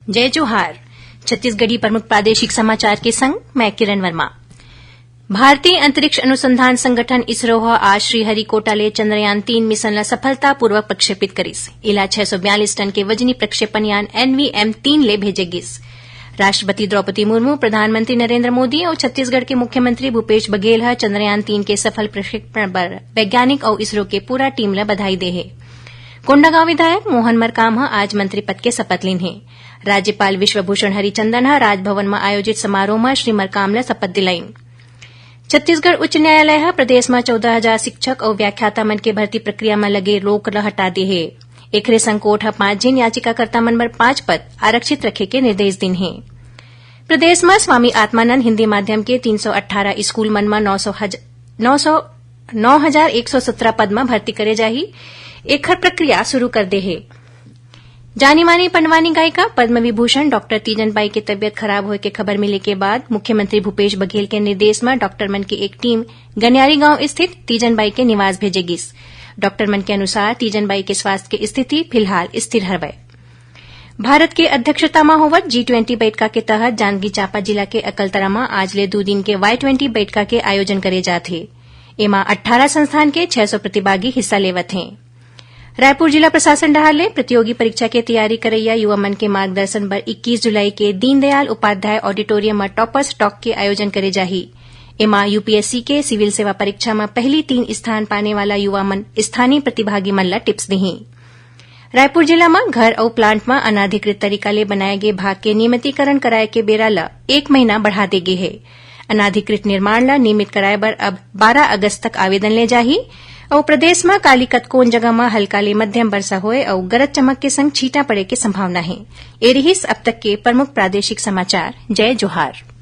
जय जोहार। छत्तीसगढ़ी प्रमुख प्रादेशिक समाचार के संग मैं किरण वर्मा। भारतीय अंतरिक्ष अनुसंधान संगठन इसरो आज श्रीहरिकोटा ले चंद्रयान 3 मिशन ला सफलतापूर्वक प्रक्षेपित करिस। इला 642 टन के वजनी प्रक्षेपण यान NVM-3 ले भेजे गिस। राष्ट्रपति द्रौपदी मुर्मू, प्रधानमंत्री नरेंद्र मोदी और छत्तीसगढ़ के मुख्यमंत्री भूपेश बघेल चंद्रयान 3 के सफल प्रक्षेपण पर वैज्ञानिक और इसरो के पूरा टीम ला बधाई दे है। कोंडागांव विधायक मोहन मरकाम आज मंत्री पद के शपथ लीन है। राज्यपाल विश्वभूषण हरिचंदन राजभवन में आयोजित समारोह में श्री मरकाम ला शपथ दिलाईन। छत्तीसगढ़ उच्च न्यायालय प्रदेश में 14,000 शिक्षक और व्याख्याता मन के भर्ती प्रक्रिया में लगे रोक ला हटा दे है। एकरे संग कोर्ट 5 जिन याचिकाकर्ता मन बर 5 पद आरक्षित रखे के निर्देश दिन है। प्रदेश में स्वामी आत्मानंद हिंदी माध्यम के 318 स्कूल मन में 9,117 पद में भर्ती करे जाही। एकर प्रक्रिया शुरू कर दे है। जानी मानी पंडवानी गायिका पद्म विभूषण डॉक्टर तीजन बाई की तबियत खराब होए के खबर मिले के बाद मुख्यमंत्री भूपेश बघेल के निर्देश में डॉक्टर मन की एक टीम गनियारी गांव स्थित तीजन बाई के निवास भेजे गिस। डॉक्टर मन के अनुसार तीजन बाई के स्वास्थ्य की स्थिति फिलहाल स्थिर हवय। भारत के अध्यक्षता में होवत G20 बैठका के तहत जांजगीर चांपा जिला के अकलतरा में आज ले 2 दिन के Y20 बैठका के आयोजन करे जात है। एमा 18 संस्थान के 600 प्रतिभागी हिस्सा लेवत हैं। रायपुर जिला प्रशासन डहाले प्रतियोगी परीक्षा के तैयारी करैया युवा मन के मार्गदर्शन पर 21 जुलाई के दीनदयाल उपाध्याय ऑडिटोरियम में टॉपर्स टॉक के आयोजन करे जाही। एमा यूपीएससी के सिविल सेवा परीक्षा में पहली 3 स्थान पाने वाला युवा मन स्थानीय प्रतिभागी मन ला टिप्स देही। रायपुर जिला में घर और प्लांट में अनाधिकृत तरीका ले बनाए गए भाग के नियमितीकरण कराए के बेरा ला 1 महीना बढ़ा दे गे है। अनाधिकृत निर्माण ला नियमित कराए बर अब 12 अगस्त तक आवेदन ले जाही और प्रदेश में काली कतकोन जगह में हल्का ले मध्यम वर्षा होए और गरज चमक के संग छींटा पड़े के संभावना है। ए रहिस अब तक के प्रमुख प्रादेशिक समाचार। जय जोहार।